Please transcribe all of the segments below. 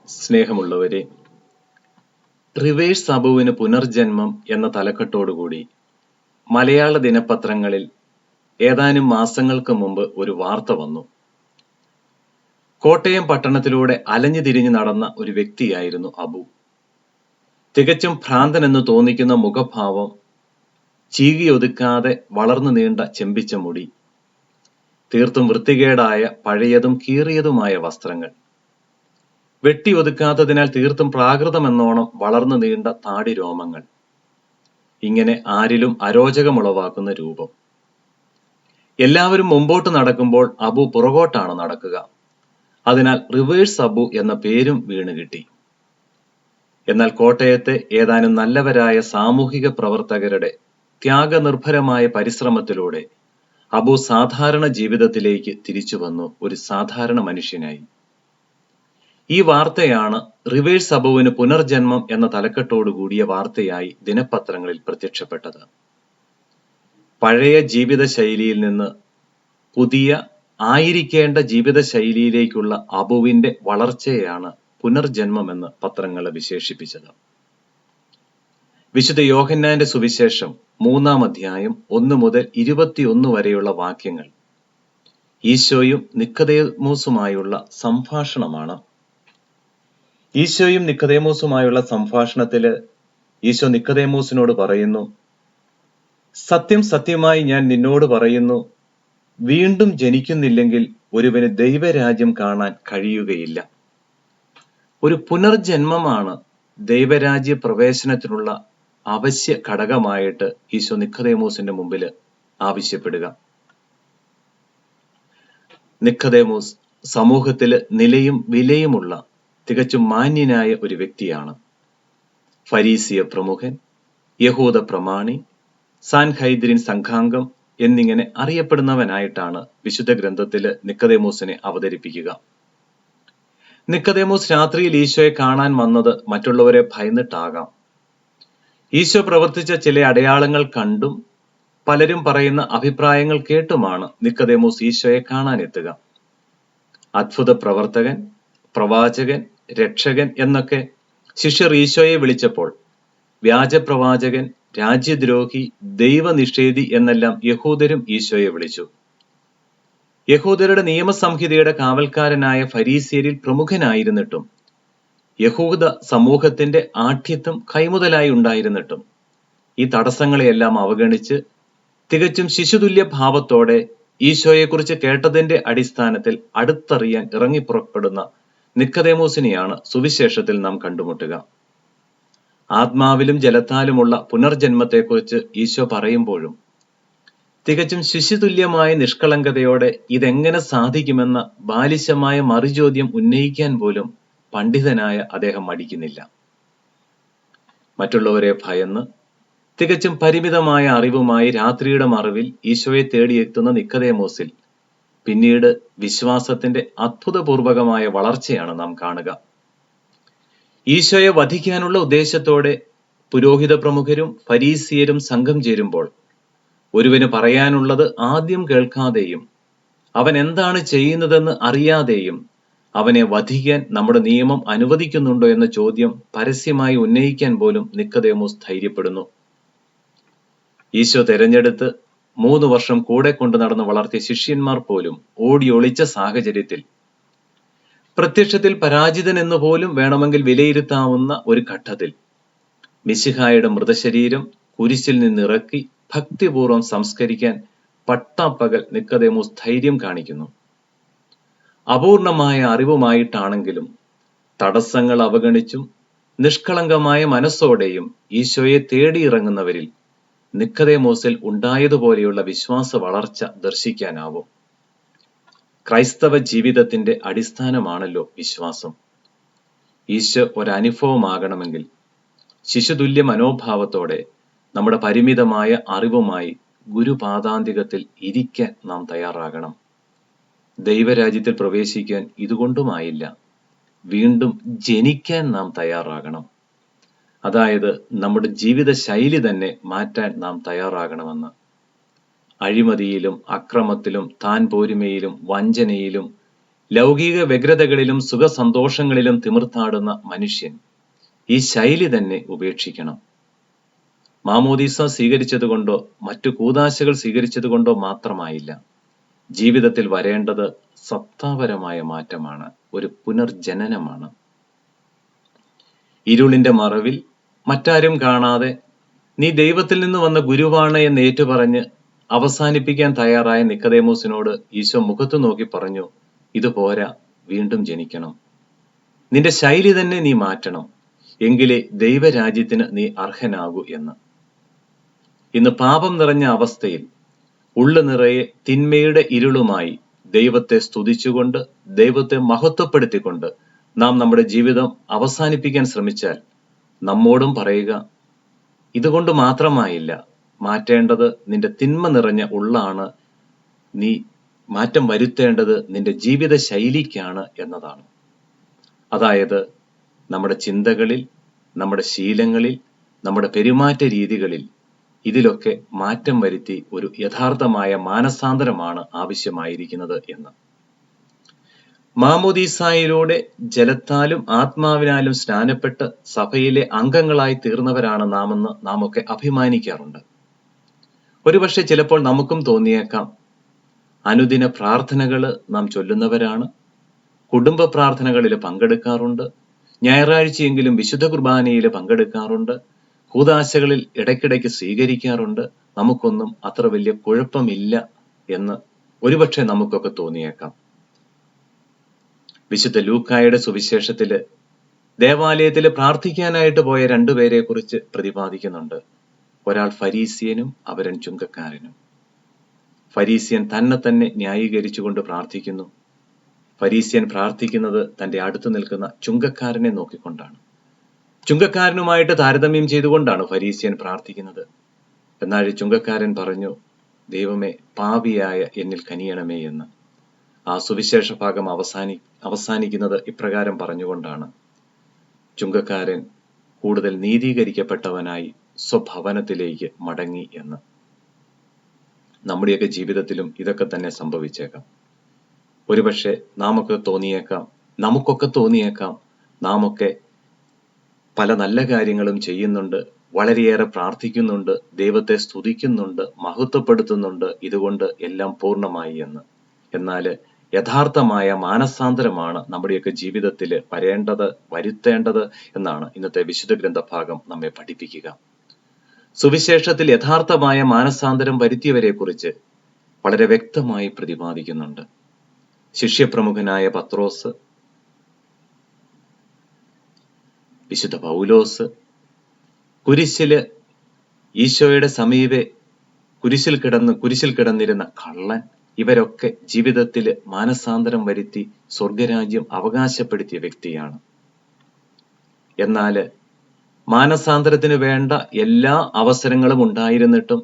സ്നേഹമുള്ളവരെ, റിവേഴ്സ് അബുവിന് പുനർജന്മം എന്ന തലക്കെട്ടോടുകൂടി മലയാള ദിനപത്രങ്ങളിൽ ഏതാനും മാസങ്ങൾക്ക് മുമ്പ് ഒരു വാർത്ത വന്നു. കോട്ടയം പട്ടണത്തിലൂടെ അലഞ്ഞു തിരിഞ്ഞു നടന്ന ഒരു വ്യക്തിയായിരുന്നു അബു. തികച്ചും ഭ്രാന്തനെന്ന് തോന്നിക്കുന്ന മുഖഭാവം, ചീകിയൊതുക്കാതെ വളർന്നു നീണ്ട ചെമ്പിച്ച മുടി, തീർത്തും വൃത്തികേടായ പഴയതും കീറിയതുമായ വസ്ത്രങ്ങൾ, വെട്ടിയൊതുക്കാത്തതിനാൽ തീർത്തും പ്രാകൃതമെന്നോണം വളർന്നു നീണ്ട താടി രോമങ്ങൾ, ഇങ്ങനെ ആരിലും അരോചകമുളവാക്കുന്ന രൂപം. എല്ലാവരും മുമ്പോട്ട് നടക്കുമ്പോൾ അബു പുറകോട്ടാണ് നടക്കുക. അതിനാൽ റിവേഴ്സ് അബു എന്ന പേരും വീണ് കിട്ടി. എന്നാൽ കോട്ടയത്തെ ഏതാനും നല്ലവരായ സാമൂഹിക പ്രവർത്തകരുടെ ത്യാഗനിർഭരമായ പരിശ്രമത്തിലൂടെ അബു സാധാരണ ജീവിതത്തിലേക്ക് തിരിച്ചു വന്നു, ഒരു സാധാരണ മനുഷ്യനായി. ഈ വാർത്തയാണ് റിവേഴ്സ് അബുവിന് പുനർജന്മം എന്ന തലക്കെട്ടോടു കൂടിയ വാർത്തയായി ദിനപത്രങ്ങളിൽ പ്രത്യക്ഷപ്പെട്ടത്. പഴയ ജീവിത ശൈലിയിൽ നിന്ന് പുതിയ ആയിരിക്കേണ്ട ജീവിത ശൈലിയിലേക്കുള്ള അബുവിന്റെ വളർച്ചയെയാണ് പുനർജന്മമെന്ന് പത്രങ്ങൾ വിശേഷിപ്പിച്ചത്. വിശുദ്ധ യോഹന്നാന്റെ സുവിശേഷം 3-ാം അധ്യായം 1 മുതൽ 21 വരെയുള്ള വാക്യങ്ങൾ ഈശോയും നിക്കോദേമോസുമായുള്ള സംഭാഷണമാണ്. ഈശോയും നിക്കോദേമോസുമായുള്ള സംഭാഷണത്തില് ഈശോ നിക്കോദേമോസിനോട് പറയുന്നു, സത്യം സത്യമായി ഞാൻ നിന്നോട് പറയുന്നു, വീണ്ടും ജനിക്കുന്നില്ലെങ്കിൽ ഒരുവന് ദൈവരാജ്യം കാണാൻ കഴിയുകയില്ല. ഒരു പുനർജന്മമാണ് ദൈവരാജ്യ പ്രവേശനത്തിനുള്ള അവശ്യ ഘടകമായിട്ട് ഈശോ നിക്കോദേമോസിന്റെ മുമ്പിൽ ആവശ്യപ്പെടുക. നിക്കോദേമോസ് സമൂഹത്തില് നിലയും വിലയുമുള്ള തികച്ചും മാന്യനായ ഒരു വ്യക്തിയാണ്. ഫരീസിയ പ്രമുഖൻ, യഹൂദ പ്രമാണി, സാൻഹൈദ്രിൻ സംഘാംഗം എന്നിങ്ങനെ അറിയപ്പെടുന്നവനായിട്ടാണ് വിശുദ്ധ ഗ്രന്ഥത്തില് നിക്കോദേമോസിനെ അവതരിപ്പിക്കുക. നിക്കോദേമോസ് രാത്രിയിൽ ഈശോയെ കാണാൻ വന്നത് മറ്റുള്ളവരെ ഭയന്നിട്ടാകാം. ഈശോ പ്രവർത്തിച്ച ചില അടയാളങ്ങൾ കണ്ടും പലരും പറയുന്ന അഭിപ്രായങ്ങൾ കേട്ടുമാണ് നിക്കോദേമോസ് ഈശോയെ കാണാനെത്തുക. അത്ഭുത പ്രവർത്തകൻ, പ്രവാചകൻ, രക്ഷകൻ എന്നൊക്കെ ശിഷ്യർ ഈശോയെ വിളിച്ചപ്പോൾ വ്യാജപ്രവാചകൻ, രാജ്യദ്രോഹി, ദൈവനിഷേധി എന്നെല്ലാം യഹൂദരും ഈശോയെ വിളിച്ചു. യഹൂദരുടെ നിയമസംഹിതയുടെ കാവൽക്കാരനായ ഫരീസിയരിൽ പ്രമുഖനായിരുന്നിട്ടും യഹൂദ സമൂഹത്തിന്റെ ആഠ്യത്വം കൈമുതലായി ഉണ്ടായിരുന്നിട്ടും ഈ തടസ്സങ്ങളെയെല്ലാം അവഗണിച്ച് തികച്ചും ശിശുതുല്യ ഭാവത്തോടെ ഈശോയെക്കുറിച്ച് കേട്ടതിന്റെ അടിസ്ഥാനത്തിൽ അടുത്തറിയാൻ ഇറങ്ങിപ്പുറപ്പെടുന്ന നിക്കോദേമോസിനെയാണ് സുവിശേഷത്തിൽ നാം കണ്ടുമുട്ടുക. ആത്മാവിലും ജലത്താലുമുള്ള പുനർജന്മത്തെക്കുറിച്ച് ഈശോ പറയുമ്പോഴും തികച്ചും ശിശുതുല്യമായ നിഷ്കളങ്കതയോടെ ഇതെങ്ങനെ സാധിക്കുമെന്ന ബാലിശമായ മറുചോദ്യം ഉന്നയിക്കാൻ പോലും പണ്ഡിതനായ അദ്ദേഹം മടിക്കുന്നില്ല. മറ്റുള്ളവരെ ഭയന്ന് തികച്ചും പരിമിതമായ അറിവുമായി രാത്രിയുടെ മറവിൽ ഈശോയെ തേടിയെത്തുന്ന നിക്കോദേമോസിൽ പിന്നീട് വിശ്വാസത്തിന്റെ അത്ഭുതപൂർവകമായ വളർച്ചയാണ് നാം കാണുക. ഈശോയെ വധിക്കാനുള്ള ഉദ്ദേശത്തോടെ പുരോഹിത പ്രമുഖരും ഫരീസിയരും സംഘം ചേരുമ്പോൾ ഒരുവന് പറയാനുള്ളത് ആദ്യം കേൾക്കാതെയും അവൻ എന്താണ് ചെയ്യുന്നതെന്ന് അറിയാതെയും അവനെ വധിക്കാൻ നമ്മുടെ നിയമം അനുവദിക്കുന്നുണ്ടോ എന്ന ചോദ്യം പരസ്യമായി ഉന്നയിക്കാൻ പോലും നിക്കോദേമോസ് ധൈര്യപ്പെടുന്നു. ഈശോ തെരഞ്ഞെടുത്ത് 3 വർഷം കൂടെ കൊണ്ടു നടന്ന് വളർത്തിയ ശിഷ്യന്മാർ പോലും ഓടി ഒളിച്ച സാഹചര്യത്തിൽ, പ്രത്യക്ഷത്തിൽ പരാജിതൻ എന്ന് പോലും വേണമെങ്കിൽ വിലയിരുത്താവുന്ന ഒരു ഘട്ടത്തിൽ മിശിഹായുടെ മൃതശരീരം കുരിശിൽ നിന്നിറക്കി ഭക്തിപൂർവ്വം സംസ്കരിക്കാൻ പട്ടാപ്പകൽ നിക്കോദേമോസ് ധൈര്യം കാണിക്കുന്നു. അപൂർണമായ അറിവുമായിട്ടാണെങ്കിലും തടസ്സങ്ങൾ അവഗണിച്ചും നിഷ്കളങ്കമായ മനസ്സോടെയും ഈശോയെ തേടിയിറങ്ങുന്നവരിൽ നിക്കോദേമോസിൽ ഉണ്ടായതുപോലെയുള്ള വിശ്വാസ വളർച്ച ദർശിക്കാനാവും. ക്രൈസ്തവ ജീവിതത്തിന്റെ അടിസ്ഥാനമാണല്ലോ വിശ്വാസം. ഈശോ ഒരനുഭവമാകണമെങ്കിൽ ശിശുതുല്യ മനോഭാവത്തോടെ നമ്മുടെ പരിമിതമായ അറിവുമായി ഗുരുപാദാന്തികത്തിൽ ഇരിക്കാൻ നാം തയ്യാറാകണം. ദൈവരാജ്യത്തിൽ പ്രവേശിക്കാൻ ഇതുകൊണ്ടുമായില്ല, വീണ്ടും ജനിക്കാൻ നാം തയ്യാറാകണം. അതായത് നമ്മുടെ ജീവിത ശൈലി തന്നെ മാറ്റാൻ നാം തയ്യാറാകണമെന്ന്. അഴിമതിയിലും അക്രമത്തിലും താൻ പോരുമയിലും വഞ്ചനയിലും ലൗകിക വ്യഗ്രതകളിലും സുഖസന്തോഷങ്ങളിലും തിമിർത്താടുന്ന മനുഷ്യൻ ഈ ശൈലി തന്നെ ഉപേക്ഷിക്കണം. മാമോദീസ സ്വീകരിച്ചതുകൊണ്ടോ മറ്റു കൂദാശകൾ സ്വീകരിച്ചതുകൊണ്ടോ മാത്രമായില്ല. ജീവിതത്തിൽ വരേണ്ടത് സത്താപരമായ മാറ്റമാണ്, ഒരു പുനർജനനമാണ്. ഇരുളിന്റെ മറവിൽ മറ്റാരും കാണാതെ നീ ദൈവത്തിൽ നിന്ന് വന്ന ഗുരുവാണ് എന്ന് ഏറ്റുപറഞ്ഞ് അവസാനിപ്പിക്കാൻ തയ്യാറായ നിക്കദേമോസിനോട് ഈശോ മുഖത്തു നോക്കി പറഞ്ഞു, ഇത് പോരാ, വീണ്ടും ജനിക്കണം. നിന്റെ ശൈലി തന്നെ നീ മാറ്റണം, എങ്കിലേ ദൈവരാജ്യത്തിന് നീ അർഹനാകൂ എന്ന്. ഇന്ന് പാപം നിറഞ്ഞ അവസ്ഥയിൽ ഉള്ളു നിറയെ തിന്മയുടെ ഇരുളുമായി ദൈവത്തെ സ്തുതിച്ചുകൊണ്ട്, ദൈവത്തെ മഹത്വപ്പെടുത്തിക്കൊണ്ട് നാം നമ്മുടെ ജീവിതം അവസാനിപ്പിക്കാൻ ശ്രമിച്ചാൽ നമ്മോടും പറയുക, ഇതുകൊണ്ട് മാത്രമായില്ല, മാറ്റേണ്ടത് നിന്റെ തിന്മ നിറഞ്ഞ ഉള്ളാണ്, നീ മാറ്റം വരുത്തേണ്ടത് നിന്റെ ജീവിത ശൈലിക്കാണ് എന്നതാണ്. അതായത് നമ്മുടെ ചിന്തകളിൽ, നമ്മുടെ ശീലങ്ങളിൽ, നമ്മുടെ പെരുമാറ്റ രീതികളിൽ ഇതിലൊക്കെ മാറ്റം വരുത്തി ഒരു യഥാർത്ഥമായ മാനസാന്തരമാണ് ആവശ്യമായിരിക്കുന്നത് എന്ന്. മാമോദീസായിലൂടെ ജലത്താലും ആത്മാവിനാലും സ്നാനപ്പെട്ട് സഭയിലെ അംഗങ്ങളായി തീർന്നവരാണ് നാമെന്ന് നാം ഒക്കെ അഭിമാനിക്കാറുണ്ട്. ഒരുപക്ഷെ ചിലപ്പോൾ നമുക്കും തോന്നിയേക്കാം, അനുദിന പ്രാർത്ഥനകൾ നാം ചൊല്ലുന്നവരാണ്, കുടുംബ പ്രാർത്ഥനകളിൽ പങ്കെടുക്കാറുണ്ട്, ഞായറാഴ്ചയെങ്കിലും വിശുദ്ധ കുർബാനയിൽ പങ്കെടുക്കാറുണ്ട്, കൂദാശകളിൽ ഇടയ്ക്കിടയ്ക്ക് സ്വീകരിക്കാറുണ്ട്, നമുക്കൊന്നും അത്ര വലിയ കുഴപ്പമില്ല എന്ന് ഒരുപക്ഷെ നമുക്കൊക്കെ തോന്നിയേക്കാം. വിശുദ്ധ ലൂക്കായുടെ സുവിശേഷത്തില് ദേവാലയത്തിൽ പ്രാർത്ഥിക്കാനായിട്ട് പോയ രണ്ടുപേരെ കുറിച്ച് പ്രതിപാദിക്കുന്നുണ്ട്. ഒരാൾ ഫരീസിയനും അവരൻ ചുങ്കക്കാരനും. ഫരീസിയൻ തന്നെ ന്യായീകരിച്ചുകൊണ്ട് പ്രാർത്ഥിക്കുന്നു. ഫരീസിയൻ പ്രാർത്ഥിക്കുന്നത് തന്റെ അടുത്ത് നിൽക്കുന്ന ചുങ്കക്കാരനെ നോക്കിക്കൊണ്ടാണ്. ചുങ്കക്കാരനുമായിട്ട് താരതമ്യം ചെയ്തുകൊണ്ടാണ് ഫരീസിയൻ പ്രാർത്ഥിക്കുന്നത്. എന്നാൽ ചുങ്കക്കാരൻ പറഞ്ഞു, ദൈവമേ, പാപിയായ എന്നിൽ കനിയണമേ എന്ന്. ആ സുവിശേഷ ഭാഗം അവസാനിക്കുന്നത് ഇപ്രകാരം പറഞ്ഞുകൊണ്ടാണ്, ചുങ്കക്കാരൻ കൂടുതൽ നീതീകരിക്കപ്പെട്ടവനായി സ്വഭവനത്തിലേക്ക് മടങ്ങി എന്ന്. നമ്മുടെയൊക്കെ ജീവിതത്തിലും ഇതൊക്കെ തന്നെ സംഭവിച്ചേക്കാം. ഒരുപക്ഷെ നമുക്കൊക്കെ തോന്നിയേക്കാം നാമൊക്കെ പല നല്ല കാര്യങ്ങളും ചെയ്യുന്നുണ്ട്, വളരെയേറെ പ്രാർത്ഥിക്കുന്നുണ്ട്, ദൈവത്തെ സ്തുതിക്കുന്നുണ്ട്, മഹത്വപ്പെടുത്തുന്നുണ്ട്, ഇതുകൊണ്ട് എല്ലാം പൂർണ്ണമായി എന്ന്. എന്നാൽ യഥാർത്ഥമായ മാനസാന്തരമാണ് നമ്മുടെയൊക്കെ ജീവിതത്തിൽ വരുത്തേണ്ടത് എന്നാണ് ഇന്നത്തെ വിശുദ്ധ ഗ്രന്ഥഭാഗം നമ്മെ പഠിപ്പിക്കുക. സുവിശേഷത്തിൽ യഥാർത്ഥമായ മാനസാന്തരം വരുത്തിയവരെ കുറിച്ച് വളരെ വ്യക്തമായി പ്രതിപാദിക്കുന്നുണ്ട്. ശിഷ്യപ്രമുഖനായ പത്രോസ്, വിശുദ്ധ പൗലോസ്, കുരിശില് ഈശോയുടെ സമീപെ കുരിശിൽ കിടന്നിരുന്ന കള്ളൻ, ഇവരൊക്കെ ജീവിതത്തിൽ മാനസാന്തരം വരുത്തി സ്വർഗരാജ്യം അവകാശപ്പെടുത്തിയ വ്യക്തിയാണ്. എന്നാൽ മാനസാന്തരത്തിന് വേണ്ട എല്ലാ അവസരങ്ങളും ഉണ്ടായിരുന്നിട്ടും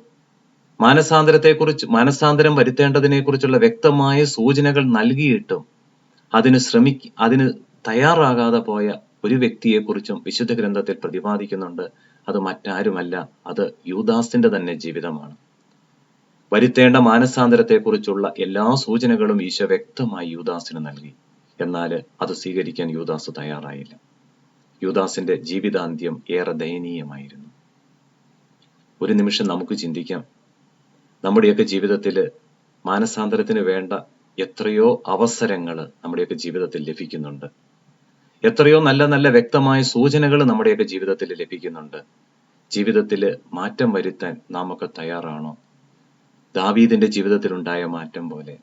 മാനസാന്തരം വരുത്തേണ്ടതിനെ കുറിച്ചുള്ള വ്യക്തമായ സൂചനകൾ നൽകിയിട്ടും അതിന് തയ്യാറാകാതെ പോയ ഒരു വ്യക്തിയെക്കുറിച്ചും വിശുദ്ധ ഗ്രന്ഥത്തിൽ പ്രതിപാദിക്കുന്നുണ്ട്. അത് മറ്റാരുമല്ല, അത് യൂദാസിന്റെ തന്നെ ജീവിതമാണ്. വരുത്തേണ്ട മാനസാന്തരത്തെക്കുറിച്ചുള്ള എല്ലാ സൂചനകളും ഈശോ വ്യക്തമായി യൂദാസിന് നൽകി. എന്നാൽ അത് സ്വീകരിക്കാൻ യൂദാസ് തയ്യാറായില്ല. യൂദാസിന്റെ ജീവിതാന്ത്യം ഏറെ ദയനീയമായിരുന്നു. ഒരു നിമിഷം നമുക്ക് ചിന്തിക്കാം, നമ്മുടെയൊക്കെ ജീവിതത്തിൽ മാനസാന്തരത്തിന് വേണ്ട എത്രയോ അവസരങ്ങൾ നമ്മുടെയൊക്കെ ജീവിതത്തിൽ ലഭിക്കുന്നുണ്ട്. എത്രയോ നല്ല നല്ല വ്യക്തമായ സൂചനകൾ നമ്മുടെയൊക്കെ ജീവിതത്തിൽ ലഭിക്കുന്നുണ്ട്. ജീവിതത്തിൽ മാറ്റം വരുത്താൻ നാം ഒക്കെ തയ്യാറാണോ? ദാവീദിന്റെ ജീവിതത്തിലുണ്ടായ മാറ്റം പോലെ,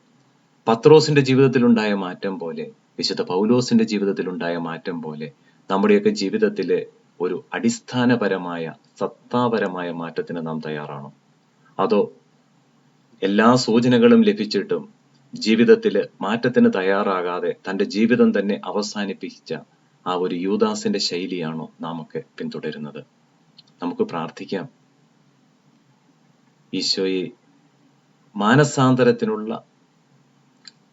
പത്രോസിന്റെ ജീവിതത്തിലുണ്ടായ മാറ്റം പോലെ, വിശുദ്ധ പൗലോസിന്റെ ജീവിതത്തിലുണ്ടായ മാറ്റം പോലെ നമ്മുടെയൊക്കെ ജീവിതത്തിലെ ഒരു അടിസ്ഥാനപരമായ സത്താപരമായ മാറ്റത്തിന് നാം തയ്യാറാണോ? അതോ എല്ലാ സൂചനകളും ലഭിച്ചിട്ടും ജീവിതത്തിൽ മാറ്റത്തിന് തയ്യാറാകാതെ തന്റെ ജീവിതം തന്നെ അവസാനിപ്പിച്ച ആ ഒരു യൂദാസിന്റെ ശൈലിയാണോ നാം ഒക്കെ പിന്തുടരുന്നത്? നമുക്ക് പ്രാർത്ഥിക്കാം, ഈശോയെ, മാനസാന്തരത്തിനുള്ള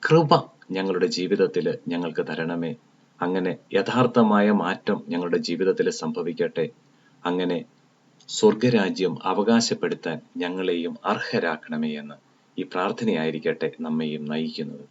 കൃപ ഞങ്ങളുടെ ജീവിതത്തിൽ ഞങ്ങൾക്ക് തരണമേ. അങ്ങനെ യഥാർത്ഥമായ മാറ്റം ഞങ്ങളുടെ ജീവിതത്തിൽ സംഭവിക്കട്ടെ. അങ്ങനെ സ്വർഗരാജ്യം അവകാശപ്പെടുത്താൻ ഞങ്ങളെയും അർഹരാക്കണമേ എന്ന് ഈ പ്രാർത്ഥനയായിരിക്കട്ടെ നമ്മെയും നയിക്കുന്നത്.